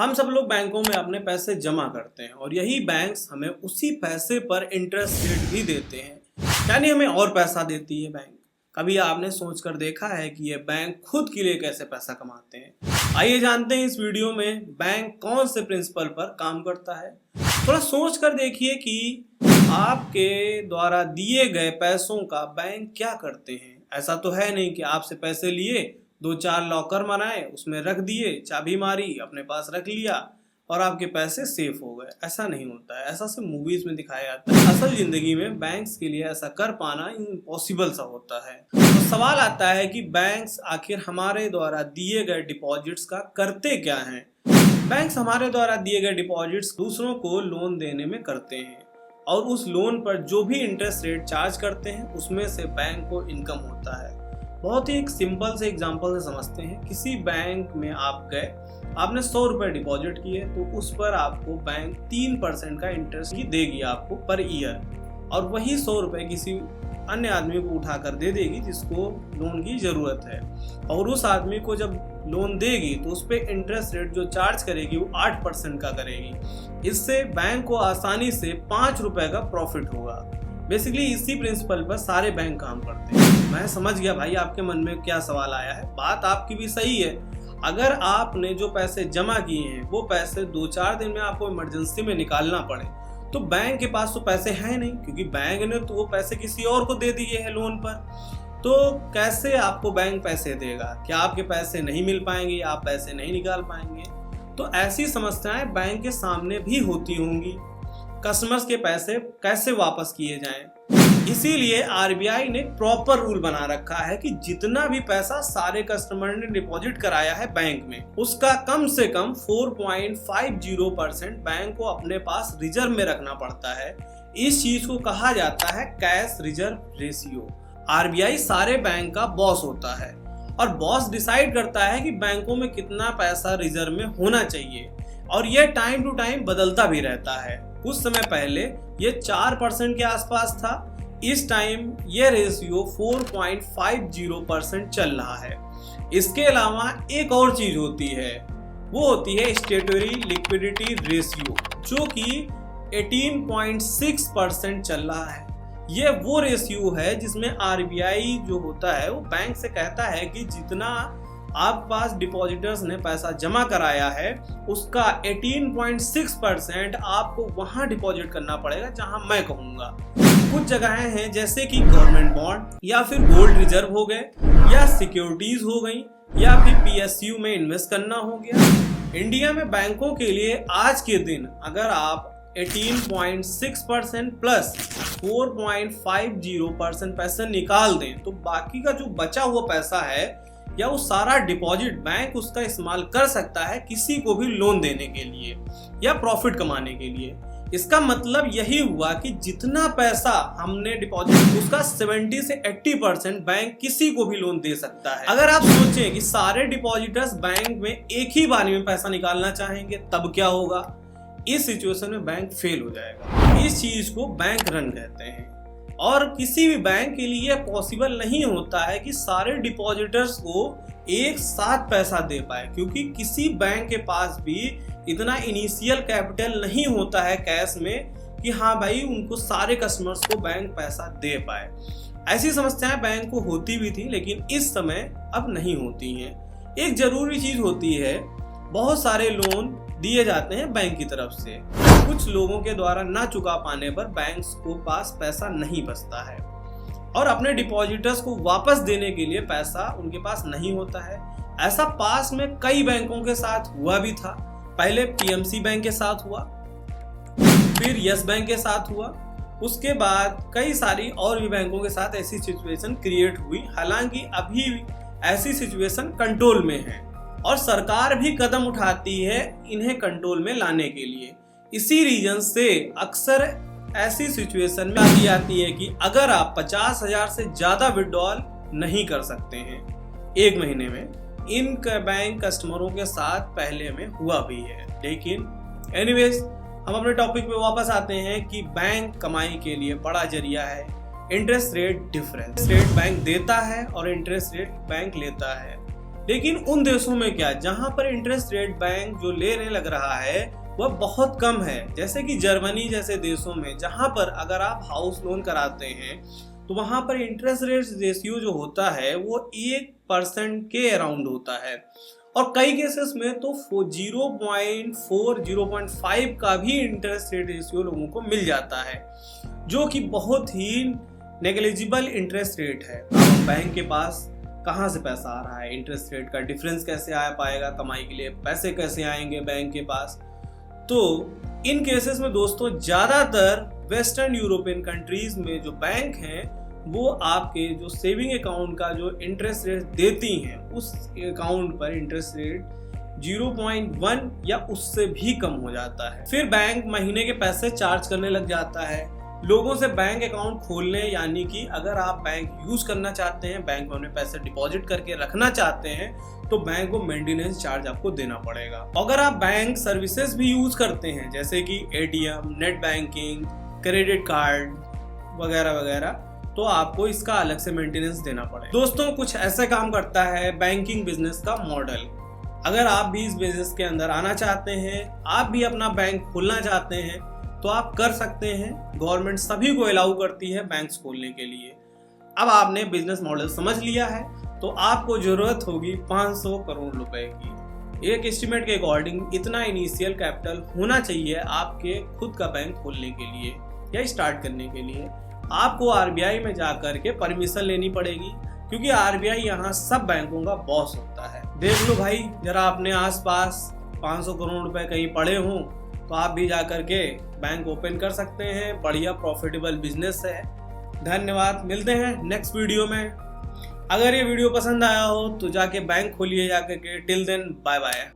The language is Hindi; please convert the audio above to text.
हम सब लोग बैंकों में अपने पैसे जमा करते हैं और यही बैंक्स हमें उसी पैसे पर इंटरेस्ट रेट भी देते हैं, यानी हमें और पैसा देती है बैंक। कभी आपने सोच कर देखा है कि ये बैंक खुद के लिए कैसे पैसा कमाते हैं? आइए जानते हैं इस वीडियो में बैंक कौन से प्रिंसिपल पर काम करता है। थोड़ा सोच कर देखिए कि आपके द्वारा दिए गए पैसों का बैंक क्या करते हैं। ऐसा तो है नहीं कि आपसे पैसे लिए, 2-4 लॉकर बनाए, उसमें रख दिए, चाबी मारी, अपने पास रख लिया और आपके पैसे सेफ हो गए। ऐसा नहीं होता है, ऐसा सिर्फ मूवीज में दिखाया जाता है। असल जिंदगी में बैंक्स के लिए ऐसा कर पाना इम्पॉसिबल सा होता है। तो सवाल आता है कि बैंक्स आखिर हमारे द्वारा दिए गए डिपॉजिट्स का करते क्या हैं? बैंक्स हमारे द्वारा दिए गए डिपॉजिट्स दूसरों को लोन देने में करते हैं और उस लोन पर जो भी इंटरेस्ट रेट चार्ज करते हैं उसमें से बैंक को इनकम होता है। बहुत ही एक सिंपल से एग्जांपल से समझते हैं। किसी बैंक में आप गए, आपने 100 रुपए डिपॉजिट किए तो उस पर आपको बैंक 3% का इंटरेस्ट ही देगी आपको पर ईयर, और वही 100 रुपए किसी अन्य आदमी को उठाकर दे देगी जिसको लोन की जरूरत है, और उस आदमी को जब लोन देगी तो उस पर इंटरेस्ट रेट जो चार्ज करेगी वो 8% का करेगी। इससे बैंक को आसानी से 5 रुपए का प्रॉफिट होगा। बेसिकली इसी प्रिंसिपल पर सारे बैंक काम करते हैं। मैं समझ गया भाई आपके मन में क्या सवाल आया है। बात आपकी भी सही है। अगर आपने जो पैसे जमा किए हैं वो पैसे 2-4 दिन में आपको इमरजेंसी में निकालना पड़े तो बैंक के पास तो पैसे हैं नहीं, क्योंकि बैंक ने तो वो पैसे किसी और को दे दिए हैं लोन पर। तो कैसे आपको बैंक पैसे देगा? क्या आपके पैसे नहीं मिल पाएंगे या आप पैसे नहीं निकाल पाएंगे? तो ऐसी समस्याएं बैंक के सामने भी होती होंगी। कस्टमर्स के पैसे कैसे वापस किए जाएं? इसीलिए आरबीआई ने प्रॉपर रूल बना रखा है कि जितना भी पैसा सारे कस्टमर ने डिपॉजिट कराया है बैंक में, उसका कम से कम 4.50% बैंक को अपने पास रिजर्व में रखना पड़ता है। इस चीज को कहा जाता है कैश रिजर्व रेशियो। आरबीआई सारे बैंक का बॉस होता है और बॉस डिसाइड करता है कि बैंकों में कितना पैसा रिजर्व में होना चाहिए, और यह टाइम टू टाइम बदलता भी रहता है। कुछ समय पहले ये 4% के आसपास था, इस टाइम ये रेशियो 4.50% चल रहा है। इसके अलावा एक और चीज होती है, वो होती है स्टेटरी लिक्विडिटी रेशियो, जो कि 18.6% चल रहा है। ये वो रेशियो है जिसमें आरबीआई जो होता है वो बैंक से कहता है कि जितना आप पास डिपॉजिटर्स ने पैसा जमा कराया है उसका 18.6% आपको वहां डिपॉजिट करना पड़ेगा जहां मैं कहूंगा। कुछ जगहें हैं जैसे कि गवर्नमेंट बॉन्ड या फिर गोल्ड रिजर्व हो गए या सिक्योरिटीज हो गई या फिर पीएसयू में इन्वेस्ट करना हो गया। इंडिया में बैंकों के लिए आज के दिन अगर आप 18.6% प्लस 4.50% पैसा निकाल दें तो बाकी का जो बचा हुआ पैसा है या वो सारा डिपॉजिट बैंक उसका इस्तेमाल कर सकता है किसी को भी लोन देने के लिए या प्रॉफिट कमाने के लिए। इसका मतलब यही हुआ कि जितना पैसा हमने डिपॉजिट उसका 70 से 80% बैंक किसी को भी लोन दे सकता है। अगर आप सोचें कि सारे डिपॉजिटर्स बैंक में एक ही बार में पैसा निकालना चाहेंगे तब क्या होगा? इस सिचुएशन में बैंक फेल हो जाएगा। इस चीज को बैंक रन कहते हैं, और किसी भी बैंक के लिए पॉसिबल नहीं होता है कि सारे डिपॉजिटर्स को एक साथ पैसा दे पाए, क्योंकि किसी बैंक के पास भी इतना इनिशियल कैपिटल नहीं होता है कैश में कि हाँ भाई उनको सारे कस्टमर्स को बैंक पैसा दे पाए। ऐसी समस्याएं बैंक को होती भी थी लेकिन इस समय अब नहीं होती हैं। एक जरूरी चीज होती है, बहुत सारे लोन दिए जाते हैं बैंक की तरफ से, कुछ लोगों के द्वारा ना चुका पाने पर बैंक्स को पास पैसा नहीं बचता है और अपने डिपॉजिटर्स को वापस देने के लिए पैसा उनके पास नहीं होता है। ऐसा पास में कई बैंकों के साथ हुआ भी था। पहले पीएमसी बैंक के साथ हुआ, फिर यस बैंक के साथ हुआ, उसके बाद कई सारी और भी बैंकों के साथ ऐसी सिचुएशन क्रिएट हुई। हालांकि अभी ऐसी सिचुएशन कंट्रोल में है और सरकार भी कदम उठाती है इन्हें कंट्रोल में लाने के लिए। इसी रीजन से अक्सर ऐसी सिचुएशन में आती आती है कि अगर आप 50,000 से ज्यादा विड्रॉल नहीं कर सकते हैं एक महीने में, इन बैंक कस्टमरों के साथ पहले में हुआ भी है। लेकिन एनीवेज हम अपने टॉपिक पे वापस आते हैं कि बैंक कमाई के लिए बड़ा जरिया है interest rate difference. Rate bank देता है और इंटरेस्ट रेट बैंक लेता है। लेकिन उन देशों में क्या, जहां पर इंटरेस्ट रेट बैंक जो लेने लग रहा है वह बहुत कम है, जैसे कि जर्मनी जैसे देशों में, जहां पर अगर आप हाउस लोन कराते हैं तो वहां पर इंटरेस्ट रेट रेशियो जो होता है वो 1% के अराउंड होता है, और कई केसेस में तो 0.4 0.5 का भी इंटरेस्ट रेट रेशियो लोगों को मिल जाता है, जो कि बहुत ही नेग्लिजिबल इंटरेस्ट रेट है। बैंक के पास कहाँ से पैसा आ रहा है, इंटरेस्ट रेट का डिफरेंस कैसे आ पाएगा, कमाई के लिए पैसे कैसे आएंगे बैंक के पास। तो इन केसेस में दोस्तों ज़्यादातर वेस्टर्न यूरोपियन कंट्रीज में जो बैंक हैं वो आपके जो सेविंग अकाउंट का जो इंटरेस्ट रेट देती हैं उस अकाउंट पर इंटरेस्ट रेट 0.1 या उससे भी कम हो जाता है। फिर बैंक महीने के पैसे चार्ज करने लग जाता है लोगों से बैंक अकाउंट खोलने, यानी कि अगर आप बैंक यूज करना चाहते हैं, बैंक में अपने पैसे डिपॉजिट करके रखना चाहते हैं तो बैंक को मेंटेनेंस चार्ज आपको देना पड़ेगा। अगर आप बैंक सर्विसेज भी यूज करते हैं जैसे कि ATM, net banking, credit card वगैरह वगैरह, तो आपको इसका अलग से मेंटेनेंस देना पड़ेगा। दोस्तों कुछ ऐसे काम करता है बैंकिंग बिजनेस का मॉडल। अगर आप भी इस बिजनेस के अंदर आना चाहते हैं, आप भी अपना बैंक खोलना चाहते हैं तो आप कर सकते हैं। गवर्नमेंट सभी को अलाउ करती है बैंक्स खोलने के लिए। अब आपने बिजनेस मॉडल समझ लिया है तो आपको जरूरत होगी 500 करोड़ रुपए की। एक एस्टिमेट के अकॉर्डिंग इतना इनिशियल कैपिटल होना चाहिए आपके खुद का बैंक खोलने के लिए या स्टार्ट करने के लिए। आपको आरबीआई में जाकर के परमिशन लेनी पड़ेगी, क्योंकि आरबीआई यहाँ सब बैंकों का बॉस होता है। देख लो भाई, जरा अपने आसपास 500 करोड़ रुपए कहीं पड़े हों तो आप भी जाकर के बैंक ओपन कर सकते हैं। बढ़िया प्रॉफिटेबल बिजनेस है। धन्यवाद, मिलते हैं नेक्स्ट वीडियो में। अगर ये वीडियो पसंद आया हो तो जाके बैंक खोलिए जाकर के। Till then bye bye.